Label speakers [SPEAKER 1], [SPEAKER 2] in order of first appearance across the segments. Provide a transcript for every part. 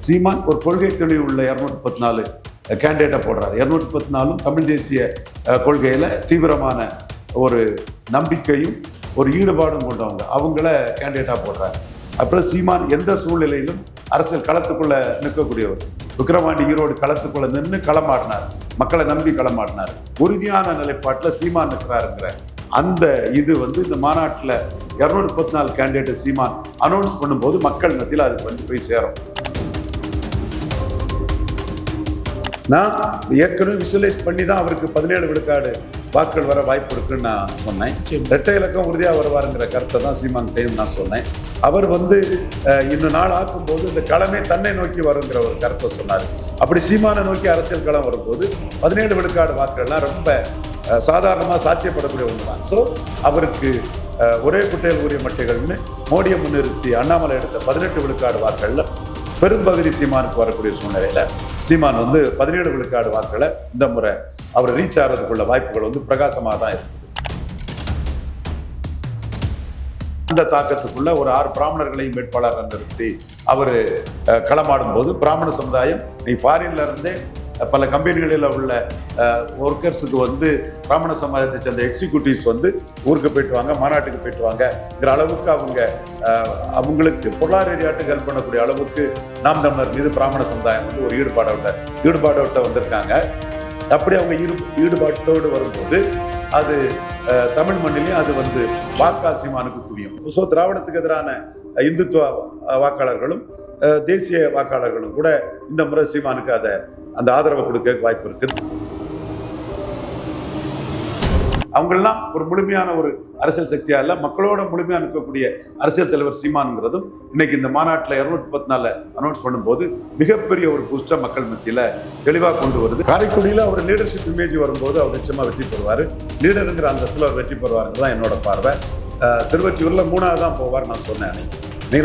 [SPEAKER 1] சீமான் ஒரு கொள்கை தெளிவு உள்ள 234 கேண்டிடேட்டை போடுறாரு. 234 தமிழ் தேசிய கொள்கையில் தீவிரமான ஒரு நம்பிக்கையும் ஒரு ஈடுபாடும் கொண்டவங்க, அவங்கள கேண்டிடேட்டாக போடுறாரு. அப்புறம் சீமான் எந்த சூழ்நிலையிலும் அரசியல் களத்துக்குள்ள நிற்கக்கூடியவர். விக்கிரவாண்டி ஈரோடு களத்துக்குள்ள நின்று களமாடினார், மக்களை நம்பி களமாடினார். உறுதியான நிலைப்பாட்டில் சீமான் நிற்கிறாருங்கிற அந்த இது இந்த மாநாட்டில் 234 கேண்டிடேட் சீமான் அனௌன்ஸ் பண்ணும்போது மக்கள் மத்தியில் அது போய் சேரும். நான் ஏற்கனவே விசுவலைஸ் பண்ணி தான் அவருக்கு 17 விழுக்காடு வாக்குகள் வர வாய்ப்பு இருக்குன்னு நான் சொன்னேன். இரட்டை இலக்கம் உறுதியாக வருவாருங்கிற கருத்தை தான் சீமான் டைம் நான் சொன்னேன். அவர் இன்னும் நாள் ஆக்கும்போது இந்த களமே தன்னை நோக்கி வருங்கிற ஒரு கருத்தை சொன்னார். அப்படி சீமானை நோக்கி அரசியல் களம் வரும்போது 17 விழுக்காடு வாக்குகள்லாம் ரொம்ப சாதாரணமாக சாத்தியப்படக்கூடிய ஒன்று தான். ஸோ அவருக்கு ஒரே குட்டையில் உரிய மட்டைகள்னு மோடியை முன்னிறுத்தி அண்ணாமலை எடுத்த 18 விழுக்காடு வாக்குகளில் பெரும்பகுதி சீமானுக்கு வரக்கூடிய சூழ்நிலையில் சீமான் 17 விழுக்காடு வாக்குகளை இந்த முறை அவர் ரீச் ஆகிறதுக்குள்ள வாய்ப்புகள் பிரகாசமாக தான் இருக்குது. அந்த தாக்கத்துக்குள்ள ஒரு 6 பிராமணர்களையும் வேட்பாளராக நிறுத்தி அவர் களமாடும் போது பிராமண சமுதாயம் நீ ஃபாரின்ல இருந்தே பல கம்பெனிகளில் உள்ள ஒர்க்கர்ஸுக்கு பிராமண சமுதாயத்தை சேர்ந்த எக்ஸிக்யூட்டிவ்ஸ் ஊருக்கு போயிட்டு வாங்க, மாநாட்டுக்கு போயிட்டு வாங்கங்கிற அளவுக்கு அவங்களுக்கு பொருளாதார ரீதியாட்டு ஹெல்ப் பண்ணக்கூடிய அளவுக்கு நாம் தமிழர் மீது பிராமண சமுதாயம் ஒரு ஈடுபாடோட்ட வந்திருக்காங்க. அப்படி அவங்க ஈடுபாட்டோடு வரும்போது அது தமிழ் மண்ணிலையும் அது வாக்கா சீமானுக்கு குவியும். ஸோ திராவிடத்துக்கு எதிரான இந்துத்துவ வாக்காளர்களும் தேசிய வாக்காளர்களும் கூட இந்த முறை சீமானுக்கு அந்த ஆதரவை கொடுக்க வாய்ப்பு இருக்கு. அவங்கெல்லாம் ஒரு முழுமையான ஒரு அரசியல் சக்தியா இல்ல, மக்களோட முழுமையா நிற்கக்கூடிய அரசியல் தலைவர் சீமானுங்கிறதும் இன்னைக்கு இந்த மாநாட்டில் 234 அனௌன்ஸ் பண்ணும்போது மிகப்பெரிய ஒரு பூஸ்டா மக்கள் மத்தியில தெளிவாக கொண்டு வருது. காரைக்குடியில் அவர் லீடர்ஷிப் இமேஜ் வரும்போது அவர் நிச்சயமா வெற்றி பெறுவார். லீடருங்கிற அந்தஸ்தில் அவர் வெற்றி பெறுவாருங்கிறது தான் என்னோட பார்வை. திருவொற்றியூர்ல 3ஆவது தான் போவார் நான் சொன்னேன் அன்னைக்கு.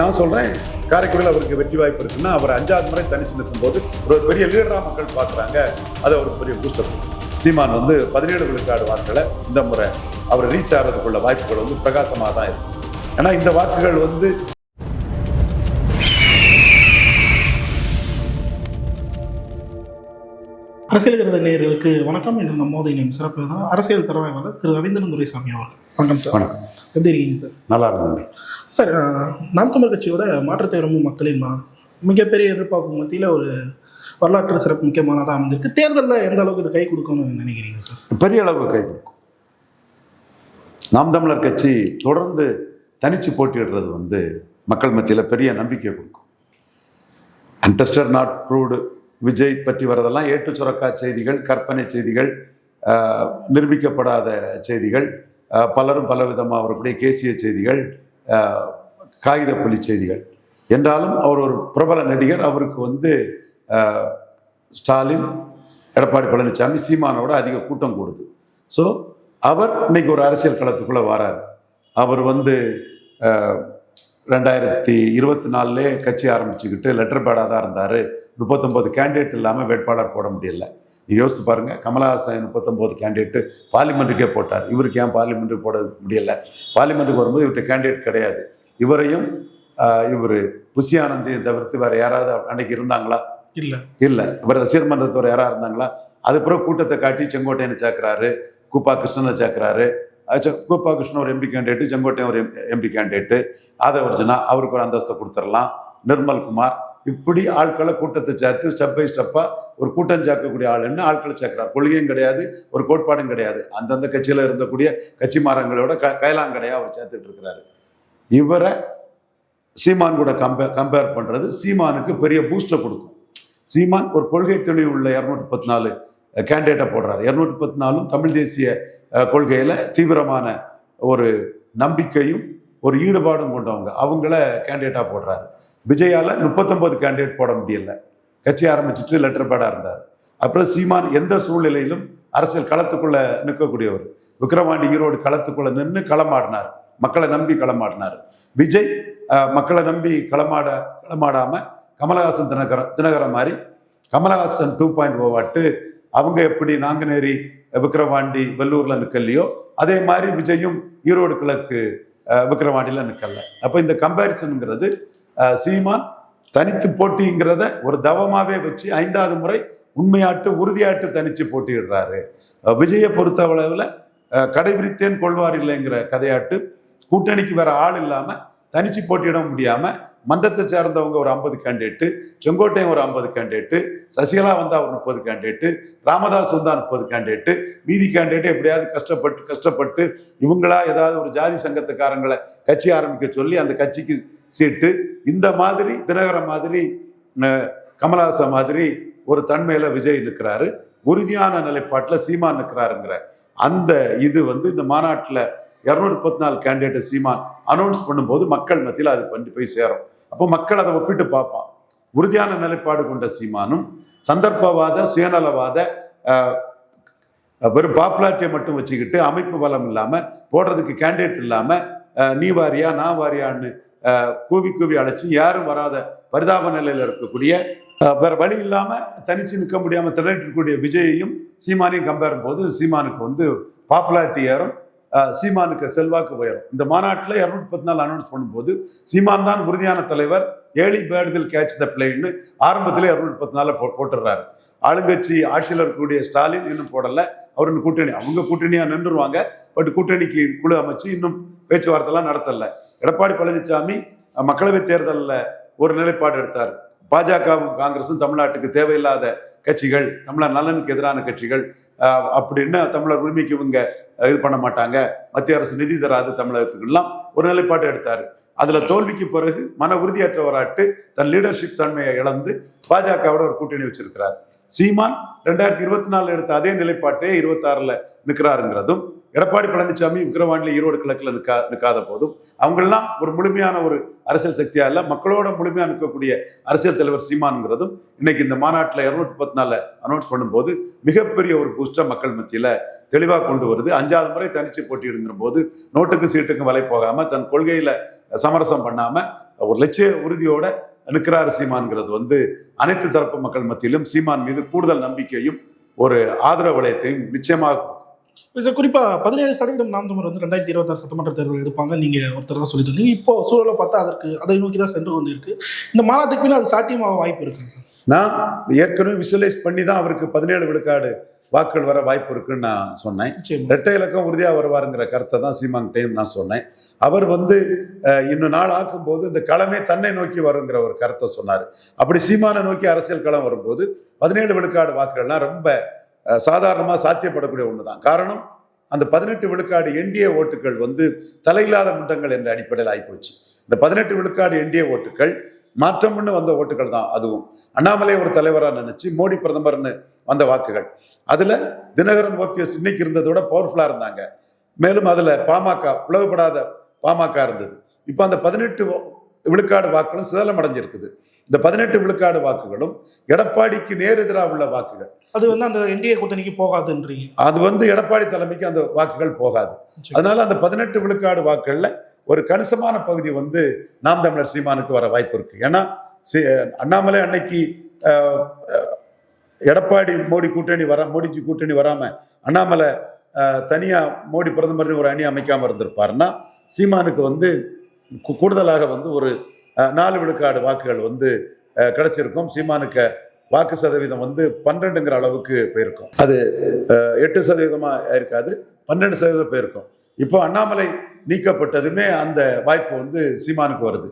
[SPEAKER 1] நான் சொல்றேன் காரைக்குடியில் அவருக்கு வெற்றி வாய்ப்பு இருக்குன்னா அவர் 5வது முறை தனிச்சு நிற்கும் போது ஒரு பெரிய லீடராக மக்கள் பார்க்குறாங்க. அது ஒரு பெரிய பூஸ்டர். சீமான் 17 விழுக்காடு வாக்குகளை இந்த முறை அவர் ரீச் ஆகிறதுக்குள்ள வாய்ப்புகள் பிரகாசமாக தான் இருக்கு. ஏன்னா இந்த வாக்குகள்
[SPEAKER 2] அரசியல் கருத நேயர்களுக்கு வணக்கம். என்று நம்மோது இணையும் சிறப்பு தான் அரசியல் தரவாய்வாளர் திரு ரவீந்திரன் துரைசாமி அவர்கள். வணக்கம் சார்.
[SPEAKER 1] வணக்கம்.
[SPEAKER 2] எப்படி இருக்கீங்க சார்?
[SPEAKER 1] நல்லா இருக்கு
[SPEAKER 2] சார். நாம் தமிழர் கட்சியோட மாற்றத்தை விரும்பும் மக்களின் மிகப்பெரிய எதிர்பார்ப்பு மத்தியில் ஒரு வரலாற்று சிறப்பு முக்கியமானதாக அமைந்திருக்கு. தேர்தலில் எந்த அளவுக்கு இது கை கொடுக்கணும்னு நினைக்கிறீங்க சார்?
[SPEAKER 1] பெரிய அளவுக்கு கை கொடுக்கும். நாம் தமிழர் கட்சி தொடர்ந்து தனிச்சு போட்டியிடுறது மக்கள் மத்தியில் பெரிய நம்பிக்கை கொடுக்கும். அன்டெஸ்டட் நாட் ப்ரூவ்டு விஜய் பற்றி வரதெல்லாம் ஏட்டு சுரக்கா செய்திகள், கற்பனை செய்திகள், நிரூபிக்கப்படாத செய்திகள், பலரும் பலவிதமாக வரக்கூடிய கேசிய செய்திகள், காகித புலி செய்திகள். என்றாலும் அவர் ஒரு பிரபல நடிகர். அவருக்கு ஸ்டாலின், எடப்பாடி பழனிசாமி, சீமானோட அதிக கூட்டம் கூடுது. ஸோ அவர் இன்னைக்கு ஒரு அரசியல் களத்துக்குள்ளே வரார். அவர் 2024 கட்சி ஆரம்பிச்சுக்கிட்டு லெட்டர் பேடாக தான் இருந்தார். 39 கேண்டிடேட் இல்லாமல் வேட்பாளர் போட முடியல. யோசிச்சு பாருங்க, கமலஹாசன் 39 கேண்டிடேட்டு பார்லிமெண்ட்டுக்கே போட்டார். இவருக்கு ஏன் பார்லிமெண்ட்டுக்கு போட முடியல? பார்லிமெண்ட்டுக்கு வரும்போது இவர்கிட்ட கேண்டிடேட் கிடையாது. இவரையும் இவர் புஷி ஆனந்தியை தவிர்த்து வேறு யாராவது அன்னைக்கு இருந்தாங்களா? இல்லை. இவர் ரசிகர் மன்றத்தோட யாராவது இருந்தாங்களா? அது பிறகு கூட்டத்தை காட்டி செங்கோட்டையனை சேர்க்கிறாரு, கூப்பா கிருஷ்ணனை சேர்க்கிறாரு. கூப்பா கிருஷ்ணன் ஒரு எம்பி கேண்டிடேட்டு, செங்கோட்டையன் ஒரு எம்பி கேண்டிடேட்டு, ஆதவர்ஜனா அவருக்கு ஒரு அந்தஸ்தை கொடுத்துடலாம், நிர்மல்குமார், இப்படி ஆட்களை கூட்டத்தை சேர்த்து ஸ்டெப் பை ஸ்டெப்பாக ஒரு கூட்டம் சேர்க்கக்கூடிய ஆளுன்னு ஆட்களை சேர்க்கிறார். கொள்கையும் கிடையாது, ஒரு கோட்பாடும் கிடையாது. அந்தந்த கட்சியில் இருந்தக்கூடிய கட்சி மாரங்களோட கைலாங்கடையாக அவர் சேர்த்துட்டு இருக்கிறாரு. இவரை சீமான் கூட கம்பேர் பண்ணுறது சீமானுக்கு பெரிய பூஸ்டை கொடுக்கும். சீமான் ஒரு கொள்கை தெளிவு உள்ள 234 கேண்டிடேட்டை போடுறாரு. 234 தமிழ் தேசிய கொள்கையில் தீவிரமான ஒரு நம்பிக்கையும் ஒரு ஈடுபாடும் கொண்டவங்க, அவங்கள கேண்டிடேட்டாக போடுறாரு. விஜயால் 39 கேண்டிடேட் போட முடியல. கட்சி ஆரம்பிச்சுட்டு லெட்டர் பேடாக இருந்தார். அப்புறம் சீமான் எந்த சூழ்நிலையிலும் அரசியல் களத்துக்குள்ள நிற்கக்கூடியவர். விக்கிரவாண்டி ஈரோடு களத்துக்குள்ள நின்று களமாடினார், மக்களை நம்பி களமாடினார். விஜய் மக்களை நம்பி களமாடாம கமலஹாசன் தினகரன் மாதிரி கமலஹாசன் 2.0 வாட்டு அவங்க எப்படி நாங்குநேரி, விக்கிரவாண்டி, வெள்ளூர்ல நிற்கலையோ அதே மாதிரி விஜயும் ஈரோடு கிழக்கு விக்கிரவாண்டியில் நிற்கல. அப்போ இந்த கம்பேரிசனுங்கிறது சீமான் தனித்து போட்டிங்கிறத ஒரு தவமாவே வச்சு 5வது முறை உண்மையாட்டு உறுதியாட்டு தனிச்சு போட்டியிடுறாரு. விஜயை பொறுத்த அளவில் கடைபிடித்தேன் கொள்வார் இல்லைங்கிற கதையாட்டு கூட்டணிக்கு வேற ஆள் இல்லாம தனிச்சு போட்டியிட முடியாம மன்றத்தை சேர்ந்தவங்க ஒரு 50 கேண்டிடேட்டு, செங்கோட்டையன் ஒரு 50 கேண்டிடேட்டு, சசிகலா வந்தா ஒரு 30 கேண்டிடேட்டு, ராமதாஸ் வந்தா 30 கேண்டிடேட்டு, மீதி கேண்டிடேட் எப்படியாவது கஷ்டப்பட்டு இவங்களா ஏதாவது ஒரு ஜாதி சங்கத்துக்காரங்களை கட்சி ஆரம்பிக்க சொல்லி அந்த கட்சிக்கு சீட்டு, இந்த மாதிரி தினகரன் மாதிரி கமலஹாசன் மாதிரி ஒரு தன்மையில விஜய் நிற்கிறாரு, உறுதியான நிலைப்பாட்டில் சீமான் நிற்கிறாருங்கிற அந்த இது இந்த மாநாட்டில் 234 கேண்டிடேட் சீமான் அனௌன்ஸ் பண்ணும்போது மக்கள் மத்தியில் அது பண்ணி போய் சேரும். அப்போ மக்கள் அதை ஒப்பிட்டு பார்ப்பான். உறுதியான நிலைப்பாடு கொண்ட சீமானும் சந்தர்ப்பவாத சுயநலவாத வெறும் பாப்புலாரிட்டியை மட்டும் வச்சுக்கிட்டு அமைப்பு பலம் இல்லாம போடுறதுக்கு கேண்டிடேட் இல்லாம நீ வாரியா நான் வாரியான்னு கூவி அழைச்சி யாரும் வராத பரிதாப நிலையில இருக்கக்கூடிய வேற வழி இல்லாம தனிச்சு நிற்க முடியாம திரட்டிருக்கக்கூடிய விஜயையும் சீமானையும் கம்பேர் போது சீமானுக்கு பாப்புலாரிட்டி ஏறும், சீமானுக்கு செல்வாக்கு உயரும். இந்த மாநாட்டில் 214 அனௌன்ஸ் பண்ணும்போது சீமான் தான் உறுதியான தலைவர், early bird will catch the பிளேன்னு ஆரம்பத்திலே 214 போட்டுடுறாரு. ஆளுங்கட்சி ஆட்சியில் இருக்கக்கூடிய ஸ்டாலின் இன்னும் போடல, அவர் இன்னும் கூட்டணி அவங்க கூட்டணியா நின்றுருவாங்க. பட் கூட்டணிக்கு குழு அமைச்சு இன்னும் பேச்சுவார்த்தைலாம் நடத்தல. எடப்பாடி பழனிசாமி மக்களவை தேர்தலில் ஒரு நிலைப்பாடு எடுத்தார். பாஜகவும் காங்கிரஸும் தமிழ்நாட்டுக்கு தேவையில்லாத கட்சிகள், தமிழர் நலனுக்கு எதிரான கட்சிகள் அப்படின்னு தமிழர் உரிமைக்கு இவங்க இது பண்ண மாட்டாங்க, மத்திய அரசு நிதி தராது தமிழகத்துக்கெல்லாம் ஒரு நிலைப்பாட்டை எடுத்தாரு. அதுல தோல்விக்கு பிறகு மன உறுதியற்றவராட்டு தன் லீடர்ஷிப் தன்மையை இழந்து பாஜகவோட ஒரு கூட்டணி வச்சிருக்கிறார். சீமான் 2024 எடுத்த அதே நிலைப்பாட்டே 26ல் நிற்கிறாருங்கிறதும், எடப்பாடி பழனிசாமி விக்கிரவாண்டியில் ஈரோடு கிழக்குல நிற்காத போதும் அவங்கெல்லாம் ஒரு முழுமையான ஒரு அரசியல் சக்தியா இல்ல, மக்களோட முழுமையா நிற்கக்கூடிய அரசியல் தலைவர் சீமான்ங்கிறதும் இன்னைக்கு இந்த மாநாட்டில் 214 அனௌன்ஸ் பண்ணும்போது மிகப்பெரிய ஒரு பூஸ்டா மக்கள் மத்தியில தெளிவாக கொண்டு வருது. 5வது முறை தனிச்சு போட்டியிடுங்கிற போது நோட்டுக்கு சீட்டுக்கும் விலை போகாம தன் கொள்கையில சமரசம் பண்ணாம ஒரு லட்சிய உறுதியோட நிற்கிறாரு சீமான்ங்கிறது அனைத்து தரப்பு மக்கள் மத்தியிலும் சீமான் மீது கூடுதல் நம்பிக்கையும் ஒரு ஆதரவு வளையத்தையும் நிச்சயமாக.
[SPEAKER 2] குறிப்பா 17% நாம் தமிழர் 2026 சட்டமன்ற தேர்தல் எடுப்பாங்க நீங்க ஒருத்தர் தான் சொல்லிட்டு இருந்தீங்க. இப்போ சூழலை பார்த்தா அதை நோக்கி தான் சென்று கொண்டு இருக்கு. இந்த மாநாட்டுக்கு பின்ன அது சாத்தியமாக வாய்ப்பு இருக்கு சார்? நான்
[SPEAKER 1] ஏற்கனவே விசுவலைஸ் பண்ணி தான் அவருக்கு 17 விழுக்காடு வாக்குகள் வர வாய்ப்பு இருக்குன்னு நான் சொன்னேன். இரட்டை இலக்கம் உறுதியாக வருவாருங்கிற கருத்தை தான் சீமான் டைம் நான் சொன்னேன். அவர் இன்னும் நாள் ஆக்கும்போது இந்த களமே தன்னை நோக்கி வருங்கிற ஒரு கருத்தை சொன்னார். அப்படி சீமானை நோக்கி அரசியல் களம் வரும்போது 17 விழுக்காடு வாக்குகள்லாம் ரொம்ப சாதாரணமாக சாத்தியப்படக்கூடிய ஒன்று தான். காரணம், அந்த 18 விழுக்காடு என்டிஏ ஓட்டுகள் தலையில்லாத முண்டங்கள் என்ற அடிப்படையில் ஆகிப்போச்சு. இந்த 18 விழுக்காடு என்டிஏ ஓட்டுகள் மாற்றம்னு வந்த ஓட்டுகள் தான். அதுவும் அண்ணாமலை ஒரு தலைவராக நினைச்சு மோடி பிரதமர்னு வந்த வாக்குகள். அதுல தினகரன் ஓபிஎஸ் இன்னைக்கு இருந்ததோட பவர்ஃபுல்லா இருந்தாங்க. மேலும் அதுல பாமக பிளவுபடாத பாமக இருந்தது. இப்ப அந்த 18 விழுக்காடு வாக்குகளும் சிதலம் அடைஞ்சிருக்குது. இந்த 18 விழுக்காடு வாக்குகளும் எடப்பாடிக்கு நேர் எதிராக உள்ள வாக்குகள்.
[SPEAKER 2] அது அந்த என்டிஏ கூட்டணிக்கு போகாதுன்றீங்க.
[SPEAKER 1] அது எடப்பாடி தலைமைக்கு அந்த வாக்குகள் போகாது. அதனால அந்த 18 விழுக்காடு வாக்குகள்ல ஒரு கணிசமான பகுதி நாம் தமிழர் சீமானுக்கு வர வாய்ப்பு இருக்கு. ஏன்னா அண்ணாமலை அன்னைக்கு எடப்பாடி மோடிஜி கூட்டணி வராம அண்ணாமலை தனியா மோடி பிரதமர் ஒரு அணி அமைக்காம இருந்திருப்பாருன்னா சீமானுக்கு கூடுதலாக ஒரு 4 விழுக்காடு வாக்குகள் கிடைச்சிருக்கும். சீமானுக்கு வாக்கு சதவீதம் 12ங்கிற அளவுக்கு போயிருக்கும். அது 8% இருக்காது, 12% போயிருக்கும். இப்போ அண்ணாமலை நீக்கப்பட்டதுமே அந்த வாய்ப்பு சீமானுக்கு வருது.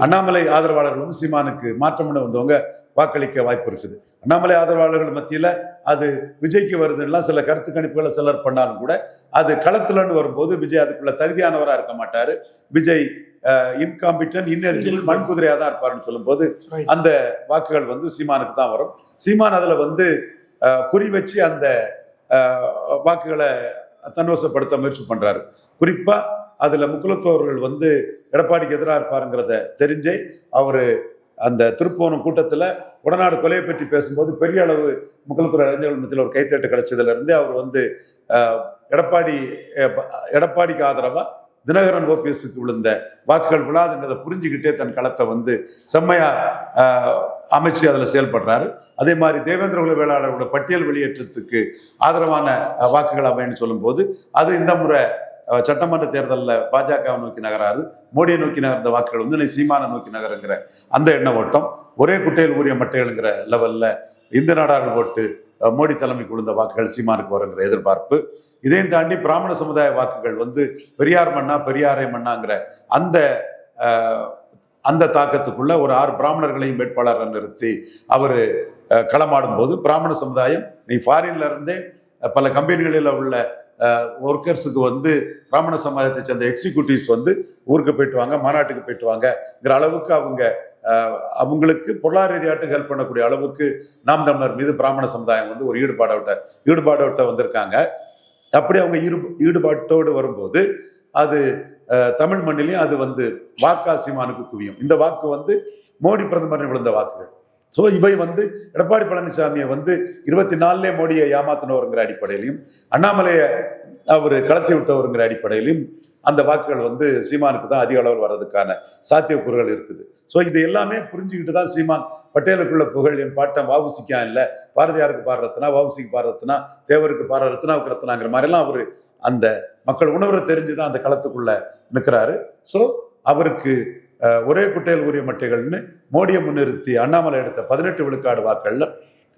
[SPEAKER 1] அண்ணாமலை ஆதரவாளர்கள் சீமானுக்கு மாற்றம்னு வந்தவங்க வாக்களிக்க வாய்ப்பு இருக்குது. அண்ணாமலை ஆதரவாளர்கள் மத்தியில அது விஜய்க்கு வருதுன்னா சில கருத்து கணிப்புகளை சிலர் பண்ணாலும் கூட அது களத்துலன்னு வரும்போது விஜய் அதுக்குள்ள தகுதியானவராக இருக்க மாட்டாரு. விஜய் இன்காம்பிட்டன் இன்னெலிஜிபிள் மண்குதிரையா தான் இருப்பாருன்னு சொல்லும்போது அந்த வாக்குகள் சீமானுக்கு தான் வரும். சீமான் அதுல குறி வச்சு அந்த வாக்குகளை தன்வசப்படுத்த முயற்சி பண்றாரு. குறிப்பா அதுல முக்குலத்தோர்கள் எடப்பாடிக்கு எதிராக இருப்பாருங்கிறத தெரிஞ்சே அவரு அந்த திருப்போணம் கூட்டத்துல உடநாடு கொலையை பற்றி பேசும்போது பெரிய அளவு முக்குலத்துறை இளைஞர்கள் மத்தியில் ஒரு கைத்தட்டு கிடைச்சதுல இருந்து அவர் எடப்பாடிக்கு ஆதரவா தினகரன் ஓபிஎஸ்க்கு விழுந்த வாக்குகள் விழாதுங்கிறத புரிஞ்சுக்கிட்டே தன் களத்தை செம்மையா அமைச்சு அதுல செயல்படுறாரு. அதே மாதிரி தேவேந்திர குல வேளாளர்களோட பட்டியல் வெளியேற்றத்துக்கு ஆதரவான வாக்குகள் அமைன்னு சொல்லும் போது அது இந்த முறை சட்டமன்ற தேர்தலில் பாஜக நோக்கி நகராது, மோடியை நோக்கி நகர்ந்த வாக்குகள் வந்து இன்னைக்கு சீமானை நோக்கி நகருங்கிற அந்த எண்ண ஓட்டம், ஒரே குட்டையில் ஊறிய மட்டைகள்ங்கிற லெவல்ல இந்த நாடார்கள் ஓட்டு மோடி தலைமைக்கு விழுந்த வாக்குகள் சீமானுக்கு வருங்கிற எதிர்பார்ப்பு. இதையும் தாண்டி பிராமண சமுதாய வாக்குகள் வந்து பெரியார் மண்ணா பெரியாரை மண்ணாங்கிற அந்த அந்த தாக்கத்துக்குள்ள ஒரு 6 பிராமணர்களையும் வேட்பாளரை நிறுத்தி அவர் களமாடும் போது பிராமண சமுதாயம் நீ ஃபாரின்ல இருந்தே பல கம்பெனிகளில் உள்ள ஒர்க்கர்ஸுக்கு வந்து பிராமண சமுதாயத்தை சேர்ந்த எக்ஸிக்யூட்டிவ்ஸ் வந்து ஊருக்கு போயிட்டு வாங்க, மாநாட்டுக்கு போயிட்டு வாங்கங்கிற அளவுக்கு அவங்களுக்கு பொருளாதார ரீதியாட்டு ஹெல்ப் பண்ணக்கூடிய அளவுக்கு நாம் தமிழர் மீது பிராமண சமுதாயம் வந்து ஒரு ஈடுபாடோட்ட வந்திருக்காங்க. அப்படி அவங்க ஈடுபாட்டோடு வரும்போது அது தமிழ் மண்ணிலையும் அது வந்து வாக்கா சீமானுக்கு குவியும். இந்த வாக்கு வந்து மோடி பிரதமர் விழுந்த வாக்குகள். ஸோ இவை வந்து எடப்பாடி பழனிசாமியை வந்து 24 மோடியை ஏமாத்தினவருங்கிற அடிப்படையிலையும் அண்ணாமலையை அவர் கலத்தி விட்டவருங்கிற அடிப்படையிலையும் அந்த வாக்குகள் வந்து சீமானுக்கு தான் அதிக அளவில் வர்றதுக்கான சாத்தியக்கூறுகள் இருக்குது. ஸோ இது எல்லாமே புரிஞ்சுக்கிட்டு தான் சீமான் பட்டேலுக்குள்ள புகழ் என் பாட்டம் வாவுசிக்கா இல்லை, பாரதியாருக்கு பாடுறதுனா, வாவுசிக்கு பாடுறதுனா, தேவருக்கு பாடுற ரத்னாவுக்கு ரத்னாங்கிற மாதிரிலாம் அவர் அந்த மக்கள் உணர்வை தெரிஞ்சுதான் அந்த களத்துக்குள்ள நிற்கிறாரு. ஸோ அவருக்கு ஒரே குட்டையில் ஊறிய மட்டைகள்னு மோடியை முன்னிறுத்தி அண்ணாமலை எடுத்த 18 விழுக்காடு வாக்குகள்ல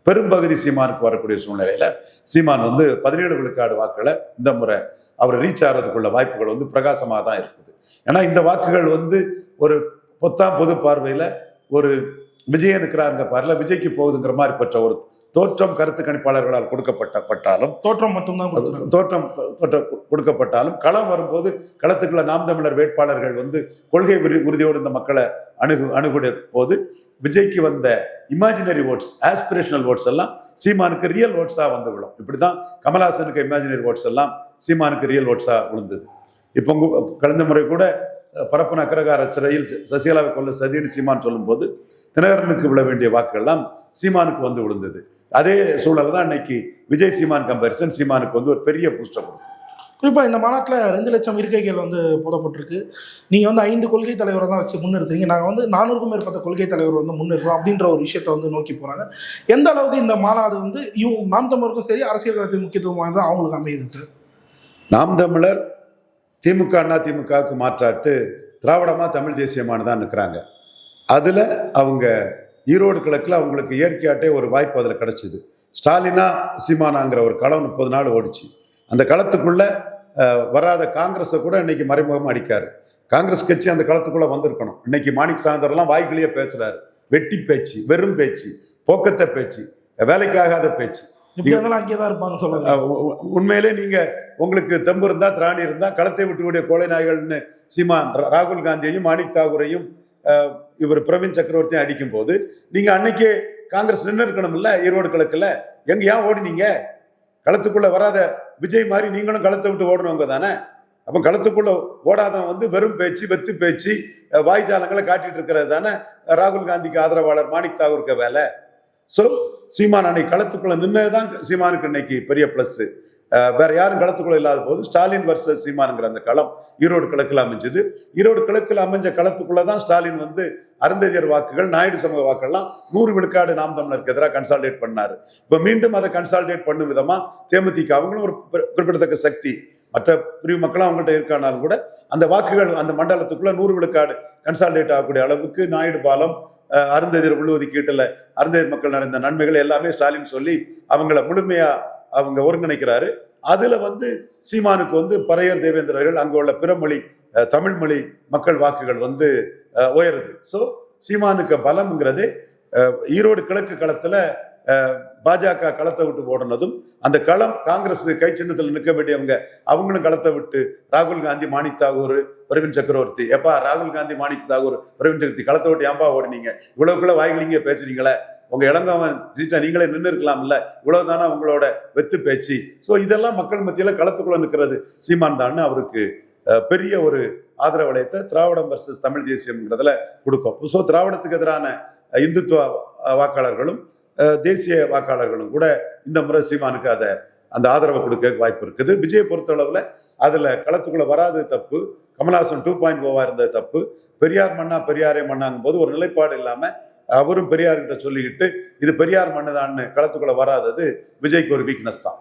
[SPEAKER 1] பெரும்பகுதி சீமானுக்கு வரக்கூடிய சூழ்நிலையில சீமான் வந்து 17 விழுக்காடு வாக்குகளை இந்த முறை அவர் ரீச் ஆகிறதுக்குள்ள வாய்ப்புகள் வந்து பிரகாசமாக தான் இருக்குது. ஏன்னா இந்த வாக்குகள் வந்து ஒரு பொது பார்வையில ஒரு விஜய் இருக்கிறாருங்க பாருல, விஜய்க்கு போகுதுங்கிற மாதிரி பெற்ற ஒரு தோற்றம் கருத்து கணிப்பாளர்களால் கொடுக்கப்பட்டாலும்
[SPEAKER 2] தோற்றம் மட்டும்தான்
[SPEAKER 1] தோற்றம் கொடுக்கப்பட்டாலும் களம் வரும்போது களத்துக்குள்ள நாம் தமிழர் வேட்பாளர்கள் வந்து கொள்கை உறுதியோடு இந்த மக்களை அணுகுடைய போது விஜய்க்கு வந்த இமேஜினரி ஓட்ஸ், ஆஸ்பிரேஷனல் ஓட்ஸ் எல்லாம் சீமானுக்கு ரியல் ஓட்ஸா வந்து விழும். இப்படிதான் கமல்ஹாசனுக்கு இமேஜினரி ஓட்ஸ் எல்லாம் சீமானுக்கு ரியல் ஓட்ஸா விழுந்தது. இப்போ கடந்த முறை கூட பரப்பன அக்ரகார சிறையில் சசிகலாவை கொல்ல சதின்னு சீமான் சொல்லும் போது தினகரனுக்கு விழ வேண்டிய வாக்குகள்லாம் சீமானுக்கு வந்து விழுந்தது. அதே சூழல் தான் இன்னைக்கு விஜய் சீமான் கம்பேரிசன் சீமானுக்கு வந்து ஒரு பெரிய பூஸ்டர் கொடுக்கும்.
[SPEAKER 2] குறிப்பாக இந்த மாநாட்டில் 2 லட்சம் இருக்கைகள் வந்து போடப்பட்டிருக்கு. நீங்கள் வந்து 5 கொள்கை தலைவரை தான் வச்சு முன்னிறுத்துறீங்க, நாங்கள் வந்து 400க்கும் மேற்பட்ட கொள்கை தலைவர் வந்து முன்னிறுத்தோம் அப்படின்ற ஒரு விஷயத்தை வந்து நோக்கி போகிறாங்க. எந்த அளவுக்கு இந்த மாநாடு வந்து நாம் தமிழருக்கும் சரி அரசியல் களத்தில் முக்கியத்துவம் வாய்ந்தது அவங்களுக்கு அமையுது சார்?
[SPEAKER 1] நாம் தமிழர் திமுக அண்ணா திமுகவுக்கு மாற்றாட்டு திராவிடமா தமிழ் தேசியமான தான் நிற்கிறாங்க. அதில் அவங்க ஈரோடு கிழக்கில் அவங்களுக்கு இயற்கையாட்டே ஒரு வாய்ப்பு அதில் கிடைச்சிது. ஸ்டாலினா சீமானாங்கிற ஒரு களம் 30 நாள் ஓடிச்சு. அந்த களத்துக்குள்ள வராத காங்கிரஸை கூட இன்னைக்கு மறைமுகமாக அடிக்காரு. காங்கிரஸ் கட்சி அந்த களத்துக்குள்ள வந்திருக்கணும். இன்னைக்கு மாணிக் சாகந்தர்லாம் வாய்க்கிலேயே பேசுறாரு. வெட்டி பேச்சு, வெறும் பேச்சு, போக்கத்த பேச்சு, வேலைக்காகாத பேச்சு. உண்மையிலே நீங்க உங்களுக்கு தெம்பு இருந்தா திராணி இருந்தா களத்தை விட்டுக்கூடிய கோழை நாய்கள்னு சீமான் ராகுல் காந்தியையும் மாணிக் தாகூரையும் இவர் பிரவீன் சக்கரவர்த்தியும் அடிக்கும் போது நீங்க அன்னைக்கே காங்கிரஸ் நின்று இருக்கணும் இல்ல ஈரோடு கிழக்குல. எங்க ஏன் ஓடினீங்க? களத்துக்குள்ள வராத விஜய் மாதிரி நீங்களும் களத்தை விட்டு ஓடணுங்க தானே. அப்ப களத்துக்குள்ள ஓடாதவன் வந்து வெறும் பேச்சு, வெத்து பேச்சு, வாய்ஜாலங்களை காட்டிட்டு இருக்கிறது தானே ராகுல் காந்திக்கு ஆதரவாளர் மாணிக் தாகூருக்கு வேலை. ஸோ சீமான் அன்னைக்கு களத்துக்குள்ள நின்னதுதான் சீமானுக்கு இன்னைக்கு பெரிய பிளஸ். வேற யாரும் களத்துக்குள்ள இல்லாத போது ஸ்டாலின் வர்சஸ் சீமானுங்கிற அந்த களம் ஈரோடு கிழக்குல அமைஞ்சது. ஈரோடு கிழக்குல அமைஞ்ச களத்துக்குள்ளதான் ஸ்டாலின் வந்து அருந்ததியர் வாக்குகள், நாயுடு சமூக வாக்குகள்லாம் 100 விழுக்காடு நாம் தமிழருக்கு எதிராக கன்சால்டேட் பண்ணாரு. இப்ப மீண்டும் அதை கன்சால்டேட் பண்ணும் விதமா தேமுதிக அவங்களும் ஒரு குறிப்பிடத்தக்க சக்தி, மற்ற பிரிவு மக்களும் அவங்கள்ட்ட இருக்கானாலும் கூட அந்த வாக்குகள் அந்த மண்டலத்துக்குள்ள 100 விழுக்காடு கன்சால்டேட் ஆகக்கூடிய அளவுக்கு நாயுடு பாலம், அருந்ததியர் உள்ஒதுக்கீட்டுல அருந்ததியர் மக்கள் நடந்த நன்மைகள் எல்லாமே ஸ்டாலின் சொல்லி அவங்கள முழுமையா அவங்க ஒருங்கிணைக்கிறாரு. அதுல வந்து சீமானுக்கு வந்து பறையர் தேவேந்திரர்கள் அங்க உள்ள பிறமொழி தமிழ் மொழி மக்கள் வாக்குகள் வந்து உயருது. ஸோ சீமானுக்கு பலம்ங்கிறது ஈரோடு கிழக்கு களத்துல பாஜக களத்தை விட்டு ஓடுனதும், அந்த களம் காங்கிரஸ் கை சின்னத்தில் நிற்க வேண்டியவங்க அவங்களும் களத்தை விட்டு ராகுல் காந்தி, மாணிக் தாகூர், பிரவீன் சக்கரவர்த்தி, எப்பா ராகுல் காந்தி, மாணிக் தாகூர், பிரவீன் சக்கரவர்த்தி களத்தை விட்டு ஏன்பா ஓடினீங்க? இவ்வளவுக்குள்ள வாய்களிங்க பேசுறீங்களே, உங்க இளங்கவன் சீட்டா நீங்களே நின்று இருக்கலாம் இல்ல, இவ்வளவுதானே உங்களோட வெத்து பேச்சு. ஸோ இதெல்லாம் மக்கள் மத்தியில களத்துக்குள்ள நிற்கிறது சீமான் தான் அவருக்கு பெரிய ஒரு ஆதரவு வளையத்தை திராவிடம் வர்சஸ் தமிழ் தேசியம்ங்கிறதுல கொடுக்கும். ஸோ திராவிடத்துக்கு எதிரான இந்துத்துவ வாக்காளர்களும் தேசிய வாக்காளர்களும் கூட இந்த முறை சீமானுக்கு அந்த ஆதரவை கொடுக்க வாய்ப்பு இருக்குது. விஜயை பொறுத்தளவுல அதுல களத்துக்குள்ள வராது தப்பு, கமல்ஹாசன் 2.0 இருந்தது தப்பு, பெரியார் மண்ணா பெரியாரே மண்ணாங்கும் போது ஒரு நிலைப்பாடு இல்லாம அவரும் பெரியார்கிட்ட சொல்லிக்கிட்டு இது பெரியார் மண்ணு தான் களத்துக்குள்ள வராதது விஜய்க்கு ஒரு வீக்னஸ் தான்.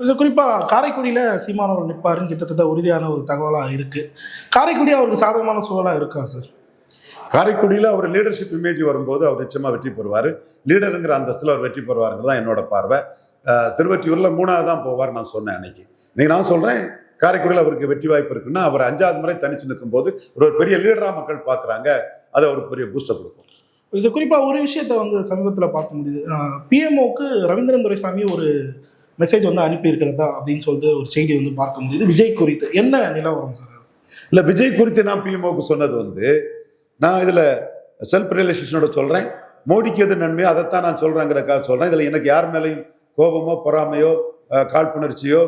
[SPEAKER 2] இது குறிப்பாக காரைக்குடியில் சீமான் அவர்கள் நிற்பாருன்னு கிட்டத்தட்ட உறுதியான ஒரு தகவலாக இருக்குது. காரைக்குடி அவருக்கு சாதகமான சூழலாக இருக்கா சார்?
[SPEAKER 1] காரைக்குடியில் அவர் லீடர்ஷிப் இமேஜ் வரும்போது அவர் நிச்சயமாக வெற்றி பெறுவார். லீடருங்கிற அந்தஸ்தில் அவர் வெற்றி பெறுவாருங்கிறது தான் என்னோட பார்வை. திருவொற்றியூரில் 3வது தான் போவார் நான் சொன்னேன் அன்னைக்கு. இன்னைக்கு நான் சொல்கிறேன் காரைக்குடியில் அவருக்கு வெற்றி வாய்ப்பு இருக்குன்னா அவர் 5வது முறை தனிச்சு நிற்கும்போது ஒரு பெரிய லீடராக மக்கள் பார்க்குறாங்க. அது அவருக்கு பெரிய பூஸ்டை கொடுக்கும்.
[SPEAKER 2] இது குறிப்பாக ஒரு விஷயத்தை வந்து சமீபத்தில் பார்க்க முடியுது. பிஎம்ஓக்கு ரவீந்திரன் துரைசாமி ஒரு மெசேஜ் வந்து அனுப்பியிருக்கிறதா அப்படின்னு சொல்லிட்டு ஒரு செய்தி வந்து பார்க்க முடியுது. விஜய் குறித்து என்ன நிலவரம் சார்?
[SPEAKER 1] இல்லை, விஜய் குறித்து நான் பிஎம்ஓக்கு சொன்னது வந்து நான் இதில் செல்ஃப் ரியலைசேஷனோட சொல்கிறேன். மோடிக்கு எது நன்மையோ அதைத்தான் நான் சொல்கிறேங்கிறக்காக சொல்கிறேன். இதில் எனக்கு யார் மேலேயும் கோபமோ பொறாமையோ காழ்ப்புணர்ச்சியோ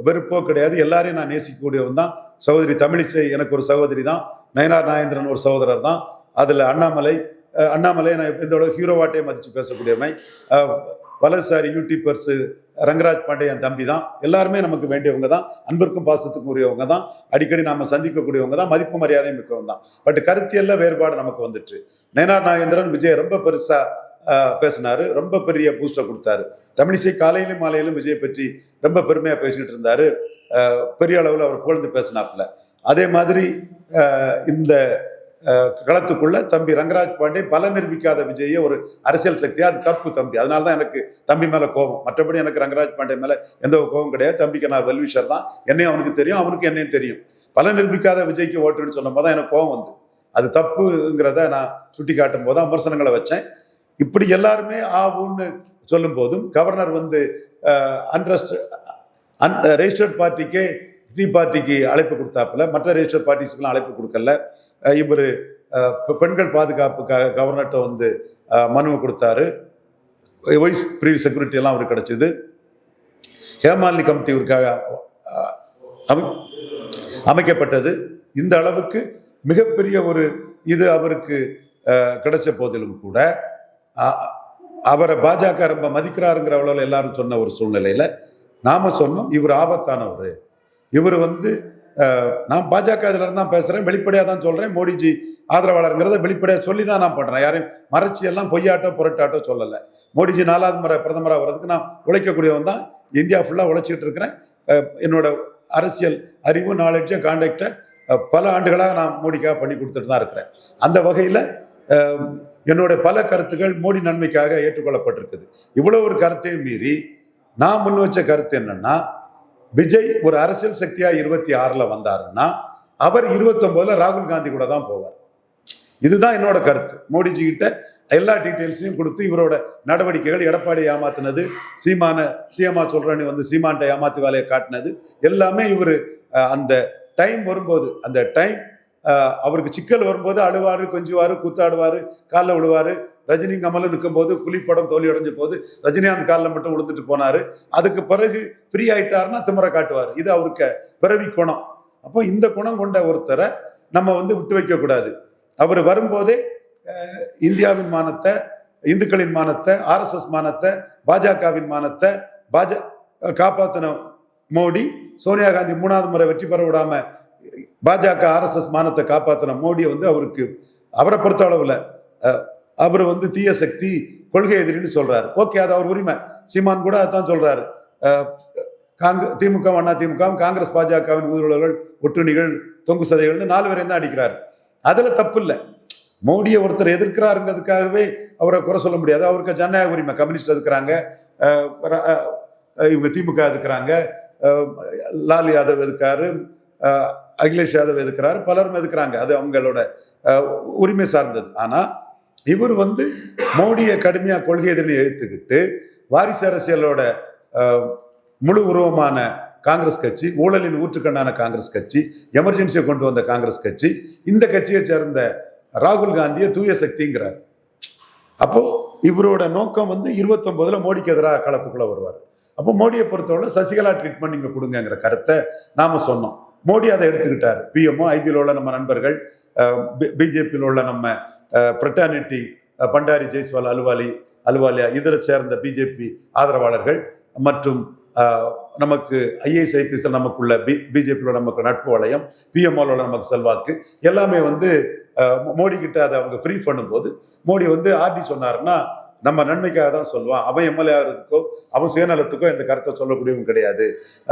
[SPEAKER 1] வெறுப்போ கிடையாது. எல்லாரையும் நான் நேசிக்கக்கூடியவன் தான். சகோதரி தமிழிசை எனக்கு ஒரு சகோதரி தான். நயனார் நாகேந்திரன் ஒரு சகோதரர் தான். அதில் அண்ணாமலை நான் இந்த ஹீரோவாட்டையே மதித்து பேசக்கூடியவன். வலதுசாரி யூடியூபர்ஸு ரங்கராஜ் பாண்டே என் தம்பி தான். எல்லாருமே நமக்கு வேண்டியவங்க தான். அன்பிற்கும் பாசத்துக்கும் உரியவங்க தான். அடிக்கடி நாம் சந்திக்கக்கூடியவங்க தான். மதிப்பு மரியாதையும் மிக்கவங்க தான். பட் கருத்தியல்ல வேறுபாடு நமக்கு வந்துட்டு. நயனார் நாகேந்திரன் விஜய் ரொம்ப பெருசாக பேசினார். ரொம்ப பெரிய பூஸ்டை கொடுத்தாரு. தமிழிசை காலையிலும் மாலையிலும் விஜயை பற்றி ரொம்ப பெருமையாக பேசிக்கிட்டு இருந்தார். பெரிய அளவில் அவர் புகழ்ந்து பேசினாப்புல. அதே மாதிரி இந்த களத்துக்குள்ள தம்பி ரங்கராஜ் பாண்டே பல நிரூபிக்காத விஜயை ஒரு அரசியல் சக்தியா, அது தப்பு தம்பி. அதனால தான் எனக்கு தம்பி மேல கோபம். மற்றபடி எனக்கு ரங்கராஜ் பாண்டே மேல எந்த கோபம் கிடையாது. தம்பிக்கு நான் வெல்விஷர் தான். என்னையும் அவனுக்கு தெரியும், அவனுக்கு என்னையும் தெரியும். பல நிரூபிக்காத விஜய்க்கு ஓட்டுன்னு சொன்ன போது தான் எனக்கு கோபம் வந்து அது தப்புங்கிறத நான் சுட்டி காட்டும் போது தான் விமர்சனங்களை வச்சேன். இப்படி எல்லாருமே ஆவுன்னு சொல்லும் போதும் கவர்னர் வந்து ரெஜிஸ்டர்ட் பார்ட்டிக்கே டீ பார்ட்டிக்கு அழைப்பு கொடுத்தாப்புல, மற்ற ரெஜிஸ்டர்ட் பார்ட்டிஸ்க்கெல்லாம் அழைப்பு கொடுக்கல. இவர் பெண்கள் பாதுகாப்புக்காக கவர்னர்கிட்ட வந்து மனுவை கொடுத்தாரு. வைஸ் பிரிவி செக்யூரிட்டி எல்லாம் அவருக்கு கிடைச்சிது. ஹேமாலினி கமிட்டி இவருக்காக அமைக்கப்பட்டது. இந்த அளவுக்கு மிகப்பெரிய ஒரு இது அவருக்கு கிடைச்ச போதிலும் கூட அவரை பாஜக ரொம்ப மதிக்கிறாருங்கிற அளவில் எல்லாரும் சொன்ன ஒரு சூழ்நிலையில நாம சொன்னோம் இவர் ஆபத்தானவர். இவர் வந்து நான் பாஜக இதுல தான் பேசுறேன், வெளிப்படையாக தான் சொல்றேன். மோடிஜி ஆதரவாளருங்கிறத வெளிப்படையாக சொல்லி தான் நான் பண்றேன். யாரையும் மறைச்சி எல்லாம் பொய்யாட்டோ புரட்டாட்டோ சொல்லலை. மோடிஜி 4வது முறை பிரதமராக வர்றதுக்கு நான் உழைக்கக்கூடியவன் தான். இந்தியா ஃபுல்லாக உழைச்சிக்கிட்டு இருக்கிறேன். என்னோட அரசியல் அறிவு, நாலேஜை, கான்டாக்டை பல ஆண்டுகளாக நான் மோடிக்காக பண்ணி கொடுத்துட்டு தான் இருக்கிறேன். அந்த வகையில் என்னோட பல கருத்துக்கள் மோடி நன்மைக்காக ஏற்றுக்கொள்ளப்பட்டிருக்குது. இவ்வளோ ஒரு கருத்தையும் மீறி நான் முன் வச்ச கருத்து என்னன்னா, விஜய் ஒரு அரசியல் சக்தியா 26ல் வந்தாருன்னா அவர் 29ல் ராகுல் காந்தி கூட தான் போவார். இதுதான் என்னோட கருத்து. மோடிஜி கிட்ட எல்லா டீட்டெயில்ஸையும் கொடுத்து இவரோட நடவடிக்கைகள், எடப்பாடி ஏமாத்தினது, சிஎம்மா சொல்றேன்னு வந்து சீமான்ட்ட ஏமாத்தி வேலையை காட்டினது எல்லாமே இவர் அந்த டைம் வரும்போது, அந்த டைம் அவருக்கு சிக்கல் வரும்போது அழுவாரு, கொஞ்சுவாரு, கூத்தாடுவாரு, காலில் விழுவாரு. ரஜினி கமலும் நிற்கும் போது புலிப்படம் தோல்வி அடைஞ்ச போது ரஜினிகாந்த் காலில் மட்டும் விழுந்துட்டு போனாரு. அதுக்கு பிறகு ஃப்ரீ ஆயிட்டாருன்னா திமிரை காட்டுவார். இது அவருக்கு பிறவி குணம். அப்போ இந்த குணம் கொண்ட ஒருத்தரை நம்ம வந்து விட்டு வைக்க கூடாது. அவர் வரும்போதே இந்தியாவின் மானத்தை, இந்துக்களின் மானத்தை, ஆர்எஸ்எஸ் மானத்தை, பாஜகவின் மானத்தை காப்பாத்தின மோடி, சோனியா காந்தி 3வது முறை வெற்றி பெற விடாம பாஜக ஆர்எஸ்எஸ் மானத்தை காப்பாத்தின மோடியை வந்து அவரை பொறுத்த அளவுல அவர் வந்து தீய சக்தி, கொள்கை எதிரின்னு சொல்றாரு. ஓகே, அது அவர் உரிமை. சீமான் கூட அதான் சொல்றாரு. திமுக, அண்ணா திமுக, காங்கிரஸ், பாஜகவின் ஊழல்கள், ஒட்டுணிகள், தொங்கு சதைகள்னு 4 பேரையும் தான் அடிக்கிறாரு. அதுல தப்பு இல்லை. மோடியை ஒருத்தர் எதிர்க்கிறாருங்கிறதுக்காகவே அவரை குறை சொல்ல முடியாது. அவருக்கு ஜனநாயக உரிமை. கம்யூனிஸ்ட் எதிர்க்கிறாங்க, இவங்க திமுக எதிர்க்கிறாங்க, லால் யாதவ் எதிர்க்காரு, அகிலேஷ் யாதவ் எதிர்க்கிறாரு, பலரும் எதிர்க்கிறாங்க. அது அவங்களோட உரிமை சார்ந்தது. ஆனா இவர் வந்து மோடியை கடுமையா கொள்கை எதிரியை எதிர்த்துக்கிட்டு வாரிசு அரசியலோட முழு உருவமான காங்கிரஸ் கட்சி, ஊழலின் ஊற்றுக்கண்ணான காங்கிரஸ் கட்சி, எமர்ஜென்சியை கொண்டு வந்த காங்கிரஸ் கட்சி, இந்த கட்சியை சேர்ந்த ராகுல் காந்தியை தூய சக்திங்கிறார். அப்போ இவரோட நோக்கம் வந்து 29ல் மோடிக்கு எதிராக களத்துக்குள்ள வருவார். அப்போ மோடியை பொறுத்தவரை சசிகலா ட்ரீட்மெண்ட் நீங்க கொடுங்கிற கருத்தை நாம சொன்னோம். மோடி அதை எடுத்துக்கிட்டார். பிஎம்ஓ, ஐபிஎல் உள்ள நம்ம நண்பர்கள், பிஜேபியில் உள்ள நம்ம பிரட்டானிட்டி, பண்டாரி ஜெய்ஸ்வால் அலுவாலியா, இதில் சேர்ந்த பிஜேபி ஆதரவாளர்கள் மற்றும் நமக்கு ஐஏஎஸ் ஐபிஎஸ் நமக்குள்ள பிஜேபியில் நமக்கு நட்பு வளையம், பிஎம்ஓல நமக்கு செல்வாக்கு எல்லாமே வந்து மோடி கிட்ட அதை அவங்க ஃப்ரீ பண்ணும்போது மோடி வந்து ஆர்டி சொன்னாருன்னா நம்ம நன்மைக்காக தான் சொல்லுவான். அவன் எம்எல்ஏ ஆகிறதுக்கோ அவன் சுயநலத்துக்கோ இந்த கருத்தை சொல்லக்கூடியவன் கிடையாது.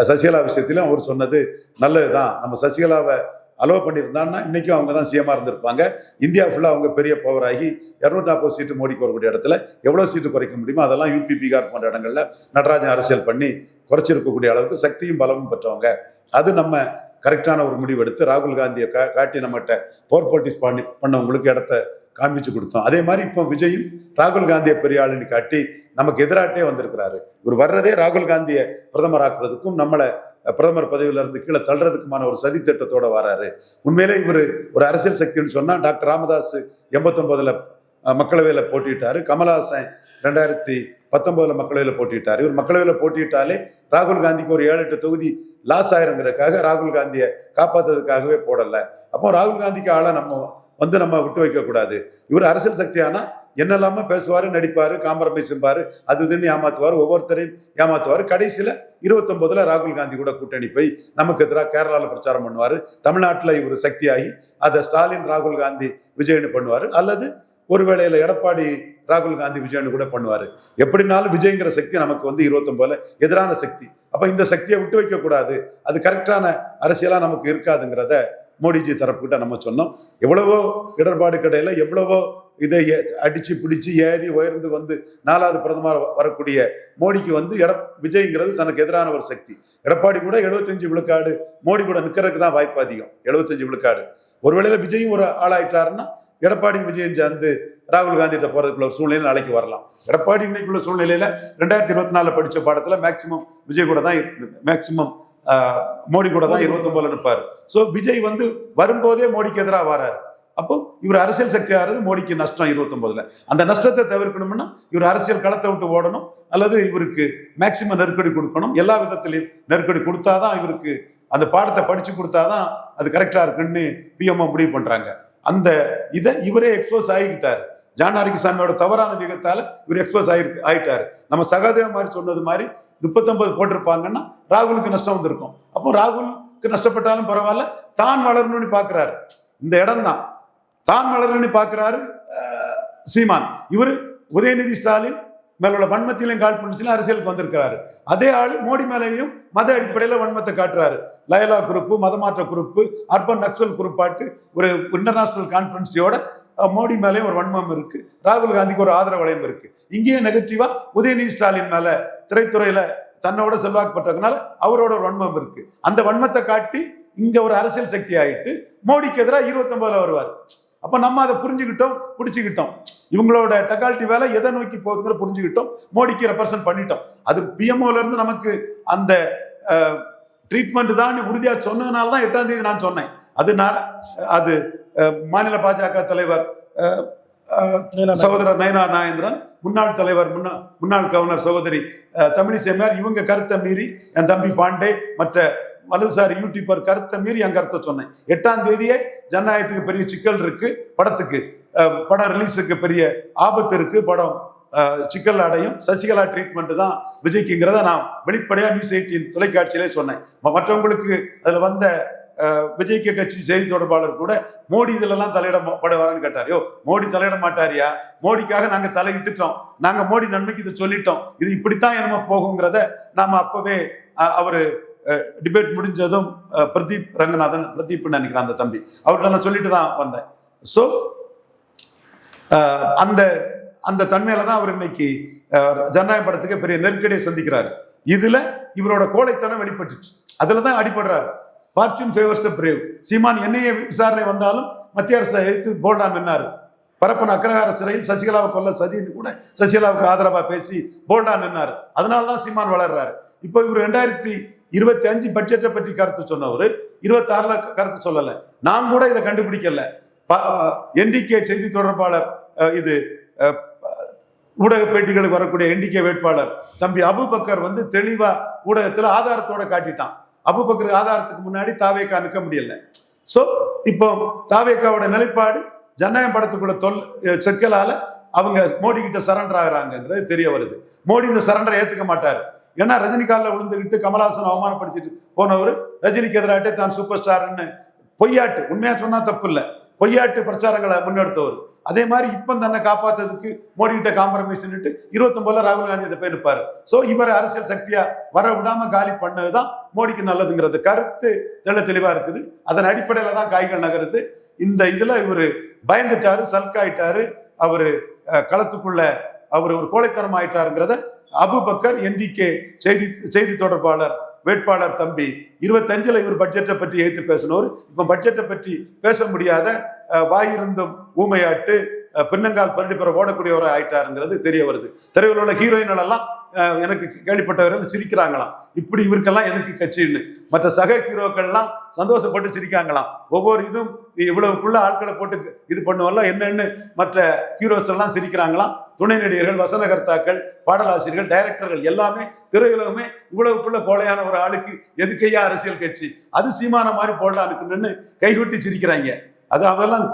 [SPEAKER 1] சசிகலா விஷயத்திலும் அவர் சொன்னது நல்லதுதான். நம்ம சசிகலாவை அலோவ் பண்ணியிருந்தான்னா இன்னைக்கும் அவங்க தான் சிஎம்மாக இருந்திருப்பாங்க. இந்தியா ஃபுல்லாக அவங்க பெரிய பவர் ஆகி 240 சீட்டு மோடிக்கு வரக்கூடிய இடத்துல எவ்வளோ சீட்டு குறைக்க முடியுமோ அதெல்லாம் யூபி பீகார் போன்ற இடங்கள்ல நடராஜன் அரசியல் பண்ணி குறைச்சிருக்கக்கூடிய அளவுக்கு சக்தியும் பலமும் பெற்றவங்க. அது நம்ம கரெக்டான ஒரு முடிவு எடுத்து ராகுல் காந்தியை காட்டி நம்மகிட்ட பவர் பாலிட்டிக்ஸ் பண்ணவங்களுக்கு இடத்த காண்பிச்சு கொடுத்தோம். அதே மாதிரி இப்போ விஜயும் ராகுல் காந்தியை பெரிய ஆளுன்னு காட்டி நமக்கு எதிராட்டே வந்திருக்கிறாரு. இவர் வர்றதே ராகுல் காந்தியை பிரதமர் ஆக்குறதுக்கும் நம்மளை பிரதமர் பதவியில இருந்து கீழே தள்ளுறதுக்குமான ஒரு சதி திட்டத்தோட வராரு. உண்மையிலே இவர் ஒரு அரசியல் சக்தின்னு சொன்னா டாக்டர் ராமதாஸ் 89ல மக்களவையில போட்டிட்டாரு. கமலஹாசன் 2019 மக்களவையில போட்டிட்டாரு. இவர் மக்களவையில போட்டிட்டாலே ராகுல் காந்திக்கு ஒரு 7-8 தொகுதி லாஸ் ஆயிருங்கிறதுக்காக ராகுல் காந்தியை காப்பாத்துறதுக்காகவே போடல. அப்போ ராகுல் காந்திக்கு ஆளை நம்ம விட்டு வைக்க கூடாது. இவர் அரசியல் சக்தியானா என்னெல்லாம பேசுவாரு, நடிப்பாரு, காம்ப்ரமைஸ் செய்வாரு, அது இதுன்னு ஏமாத்துவாரு, ஒவ்வொருத்தரையும் ஏமாத்துவாரு. கடைசியில 29ல ராகுல் காந்தி கூட கூட்டணி போய் நமக்கு எதிராக கேரளாவில் பிரச்சாரம் பண்ணுவாரு. தமிழ்நாட்டில் இவர் சக்தியாகி அதை ஸ்டாலின் ராகுல் காந்தி விஜயன்னு பண்ணுவாரு. அல்லது ஒரு வேளையில எடப்பாடி ராகுல் காந்தி விஜயன்னு கூட பண்ணுவாரு. எப்படினாலும் விஜய்ங்கிற சக்தி நமக்கு 29ல எதிரான சக்தி. அப்ப இந்த சக்தியை விட்டு வைக்க கூடாது. அது கரெக்டான அரசியலா நமக்கு இருக்காதுங்கிறத மோடிஜி தரப்புக்கிட்ட நம்ம சொன்னோம். எவ்வளவோ இடர்பாடு கடையில எவ்வளவோ இதை அடிச்சு பிடிச்சு ஏறி உயர்ந்து 4வது பிரதமர் வரக்கூடிய மோடிக்கு விஜய்ங்கிறது தனக்கு எதிரான ஒரு சக்தி. எடப்பாடி கூட 75 விழுக்காடு மோடி கூட நிற்கிறதுக்கு தான் வாய்ப்பு அதிகம். 75 விழுக்காடு. ஒருவேளையில விஜயும் ஒரு ஆளாயிட்டாருன்னா எடப்பாடி விஜயம் சேர்ந்து ராகுல் காந்திகிட்ட போறதுக்குள்ள ஒரு சூழ்நிலை நாளைக்கு வரலாம். எடப்பாடி இன்னைக்குள்ள சூழ்நிலையில 2024 படிச்ச பாடத்துல மேக்சிமம் விஜய் கூட தான் மேக்சிமம் மோடி கூட தான் 29ல நிற்பாரு. ஸோ விஜய் வரும்போதே மோடிக்கு எதிராக வராரு. அப்போ இவர் அரசியல் சக்தி ஆகிறது மோடிக்கு நஷ்டம் 29ல. அந்த நஷ்டத்தை தவிர்க்கணும்னா இவர் அரசியல் களத்தை விட்டு ஓடணும், அல்லது இவருக்கு மேக்சிமம் நெருக்கடி கொடுக்கணும். எல்லா விதத்திலையும் நெருக்கடி கொடுத்தாதான் இவருக்கு அந்த பாடத்தை படிச்சு கொடுத்தாதான் அது கரெக்டா இருக்குன்னு பிஎம்ஓ முடிவு பண்றாங்க. அந்த இதை இவரே எக்ஸ்போஸ் ஆகிக்கிட்டாரு. ஜான் ஆரிகிசாமியோட தவறான விகத்தால இவர் எக்ஸ்போஸ் ஆயிட்டாரு. நம்ம சகாதேவ மாதிரி சொன்னது மாதிரி 39 போட்டிருப்பாங்கன்னா ராகுலுக்கு நஷ்டம் வந்திருக்கும். அப்போ ராகுலுக்கு நஷ்டப்பட்டாலும் பரவாயில்ல, தான் வளரணும்னு பாக்குறாரு. இந்த இடம் தான் தான் வளரணும்னு பாக்குறாரு சீமான். இவர் உதயநிதி ஸ்டாலின் மேல வன்மத்திலையும் கால் பண்ணிச்சுல அரசியலுக்கு வந்திருக்கிறாரு. அதே ஆளு மோடி மேலேயும் மத அடிப்படையில வன்மத்தை காட்டுறாரு. லயலா குரூப்பு, மதமாற்ற குரூப்பு, அர்பன் நக்சல் குரூப்பாட்டு ஒரு இன்டர்நேஷனல் கான்பரன்ஸோட மோடி மேலேயும் ஒரு வன்மம் இருக்கு. ராகுல் காந்திக்கு ஒரு ஆதரவு வளையம் இருக்கு. இங்கேயும் நெகட்டிவா உதயநிதி ஸ்டாலின் மேல திரைத்துறையில தன்னோட செல்வாக்கு பெற்றதுனால அவரோட ஒரு வன்மம் இருக்கு. அந்த வன்மத்தை காட்டி இங்க ஒரு அரசியல் சக்தி ஆயிட்டு மோடிக்கு எதிராக 29ல வருவார். அப்ப நம்ம அதை புரிஞ்சுக்கிட்டோம், பிடிச்சுக்கிட்டோம். இவங்களோட டெக்காலிட்டி வேலை எதை நோக்கி போகுதுங்கிற புரிஞ்சுக்கிட்டோம், மோடிக்கு ரெப்ரசன்ட் பண்ணிட்டோம். அது பிஎம்ஓல இருந்து நமக்கு அந்த ட்ரீட்மெண்ட் தான் உறுதியா சொன்னதுனால தான் 8ஆம் தேதி நான் சொன்னேன். அது மாநில பாஜக தலைவர் சகோதரர் நயனா நாகேந்திரன், முன்னாள் தலைவர் முன்னாள் கவர்னர் சகோதரி தமிழிசைமார், இவங்க கருத்தை மீறி என் தம்பி பாண்டே மற்ற வலதுசாரி யூடியூபர் கருத்தை மீறி என் கருத்தை சொன்னேன். 8ஆம் தேதியே ஜனநாயகத்துக்கு பெரிய சிக்கல் இருக்கு, படத்துக்கு படம் ரிலீஸுக்கு பெரிய ஆபத்து இருக்கு, படம் சிக்கல் அடையும், சசிகலா ட்ரீட்மெண்ட் தான் விஜய்க்குங்கிறத நான் வெளிப்படையா நியூஸ் 18 தொலைக்காட்சியிலே சொன்னேன். மற்றவங்களுக்கு அதுல வந்த விஜய்க்கு கட்சி செய்தி தொடர்பாளர் கூட மோடி இதுலலாம் தலையிடப்படவாரான்னு கேட்டார். மோடி தலையிட மாட்டாரியா? மோடிக்காக நாங்க தலையிட்டுட்டோம், நாங்க மோடி நன்மைக்கு இதை சொல்லிட்டோம், இது இப்படித்தான் என்னமோ போகுங்கிறத நாம அப்பவே அவரு டிபேட் முடிஞ்சதும் பிரதீப் ரங்கநாதன், பிரதீப் நினைக்கிறேன் அந்த தம்பி, அவர்கிட்ட நான் சொல்லிட்டு தான் வந்தேன். ஸோ அந்த தன்மையில தான் அவர் இன்னைக்கு ஜனநாயக படத்துக்கு பெரிய நெருக்கடியை சந்திக்கிறாரு. இதுல இவரோட கோழைத்தனம் வெளிப்பட்டுச்சு. அதுலதான் அடிபடுறாரு. Fortune favours the brave. Seeman என்னைய விசாரணை வந்தாலும் மத்திய அரசை எதிர்த்து போல்டா நின்னாரு. பரப்பன அக்ரஹார சிறையில் சசிகலாவை கொல்ல சதின்னு கூட சசிகலாவுக்கு ஆதரவா பேசி போல்டா நின்னாரு. அதனாலதான் சீமான் வளர்றாரு. இப்போ இவர் 2025 பட்ஜெட்டை பற்றி கருத்து சொன்னவர் 26ல கருத்து சொல்லல. நான் கூட இதை கண்டுபிடிக்கல. என்டிகே செய்தி தொடர்பாளர், இது ஊடக பேட்டிகளுக்கு வரக்கூடிய என்டிகே வேட்பாளர் தம்பி அபுபக்கர் தெளிவா ஊடகத்துல ஆதாரத்தோட காட்டிட்டான். அபுபக்கர் ஆதாரத்துக்கு முன்னாடி தாவேக்கா நிற்க முடியல. சோ இப்போ தாவேக்காவோட நிலைப்பாடு ஜனநாயக படத்துக்குள்ள சிக்கலால அவங்க மோடி கிட்ட சரண்டர் ஆகுறாங்கிறது தெரிய வருது. மோடி இந்த சரண்டரை ஏத்துக்க மாட்டாரு. ஏன்னா ரஜினிகால விழுந்துகிட்டு கமல்ஹாசன் அவமானப்படுத்திட்டு போனவர் ரஜினிக்கு எதிராட்டே தான் சூப்பர் ஸ்டார்ன்னு பொய்யாட்டு, உண்மையா சொன்னா தப்பு இல்லை, பொய்யாட்டு பிரச்சாரங்களை முன்னெடுத்தவர். அதே மாதிரி இப்ப தன்னை காப்பாத்துறதுக்கு மோடி கிட்ட காம்ப்ரமைஸ் 29 ராகுல் காந்தி கிட்ட போய் நிற்பாரு. சோ இவர் அரசியல் சக்தியா வர விடாம காலி பண்ணதுதான் மோடிக்கு நல்லதுங்கிறது கருத்து தெளிவா இருக்குது. அதன் அடிப்படையில தான் காய்கள் நகருது. இந்த இதுல இவரு பயந்துட்டாரு, சல்காயிட்டாரு, அவரு களத்துக்குள்ள அவர் ஒரு கோழைத்தனம் ஆயிட்டாருங்கிறத அபுபக்கர் என்டிகே செய்தி தொடர்பாளர் வேட்பாளர் தம்பி 25ல் இவர் பட்ஜெட்டை பற்றி எதிர்த்து பேசினவர் இப்ப பட்ஜெட்டை பற்றி பேச முடியாத வாயிருந்தும் ஊமையாட்டு பின்னங்கால் பரண்டி பெற ஓடக்கூடியவரை ஆயிட்டாருங்கிறது தெரிய வருது. தெருவில் உள்ள ஹீரோயின்கள் எல்லாம் எனக்கு கேள்விப்பட்டவர்கள் சிரிக்கிறாங்களாம், இப்படி இவருக்கெல்லாம் எதுக்கு கட்சின்னு. மற்ற சக ஹீரோக்கள்லாம் சந்தோஷப்பட்டு சிரிக்காங்களாம். ஒவ்வொரு இதுவும் இவ்வளவுக்குள்ள ஆட்களை போட்டு இது பண்ணுவெல்லாம் என்னன்னு மற்ற ஹீரோஸ் எல்லாம் சிரிக்கிறாங்களாம். துணை நடிகர்கள், வசனகர்த்தாக்கள், பாடலாசிரியர்கள், டைரக்டர்கள் எல்லாமே திரையுலகமே இவ்வளவுக்குள்ள கோழையான ஒரு ஆளுக்கு எதுக்கையா அரசியல் கட்சி, அது சீமான மாதிரி போடலான்னு கைகொட்டி சிரிக்கிறாங்க. அது அதெல்லாம்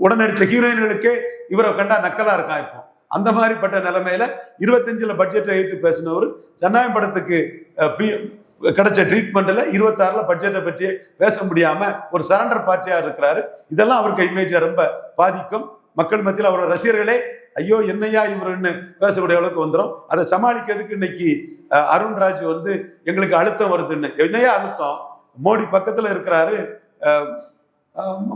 [SPEAKER 1] உடனடிச்ச ஹீரோயின்களுக்கே இவரை கண்டா நக்கலா இருக்கான். இப்போ அந்த மாதிரிப்பட்ட நிலைமையில 25ல் பட்ஜெட்டை எதிர்த்து பேசினவர் ஜனநாயக படத்துக்கு கிடைச்ச ட்ரீட்மெண்ட்ல 26ல் பட்ஜெட்டை பற்றி பேச முடியாம ஒரு சரண்டர் பார்ட்டியா இருக்கிறாரு. இதெல்லாம் அவருக்கு இமேஜை ரொம்ப பாதிக்கும். மக்கள் மத்தியில் அவரோட ரசிகர்களே ஐயோ என்னையா இவருன்னு பேசக்கூடிய அளவுக்கு வந்துடும். அதை சமாளிக்கிறதுக்கு இன்னைக்கு அருண்ராஜ் எங்களுக்கு அழுத்தம் வருதுன்னு. என்னையா அழுத்தம்? மோடி பக்கத்துல இருக்கிறாரு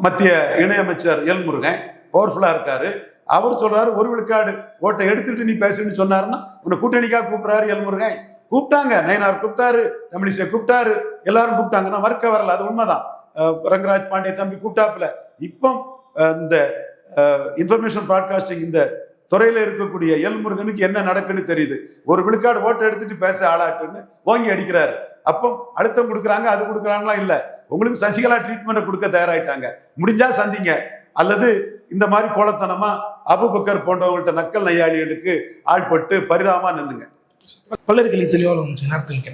[SPEAKER 1] மத்திய இணையமைச்சர் எல் முருகன், பவர்ஃபுல்லா இருக்காரு. அவர் சொல்றாரு 1 விழுக்காடு ஓட்டை எடுத்துட்டு நீ பேசுன்னு சொன்னாருன்னா உன்னை கூட்டணிக்காக கூப்பிடுறாரு எல் முருகன். கூப்பிட்டாங்க, நயனார் கூப்பிட்டாரு, தமிழிசை கூப்பிட்டாரு, எல்லாரும் கூப்பிட்டாங்க. நான் மறுக்க வரல, அது உண்மைதான். ரங்கராஜ் பாண்டே தம்பி கூப்பிட்டாப்புல. இப்போ இந்த இன்ஃபர்மேஷன் ப்ராட்காஸ்டிங் இந்த துறையில இருக்கக்கூடிய எல் முருகனுக்கு என்ன நடக்குன்னு தெரியுது. 1 விழுக்காடு ஓட்டை எடுத்துட்டு பேச ஆளாட்டுன்னு ஓங்கி அடிக்கிறாரு. அப்போ அழுத்தம் கொடுக்குறாங்க, அது கொடுக்குறாங்களா இல்ல, உங்களுக்கு சசிகலா ட்ரீட்மெண்ட் கொடுக்க தயாராயிட்டாங்க, முடிஞ்சா சந்திங்க, அல்லது இந்த மாதிரி கோலத்தனமா அபுபக்கர் போன்றவங்கள்ட்ட நக்கல் நையாளிகளுக்கு ஆட்பட்டு பரிதாபமா நின்னுங்க.
[SPEAKER 2] பல்லருக்கு தெளிவாக நேரத்தில்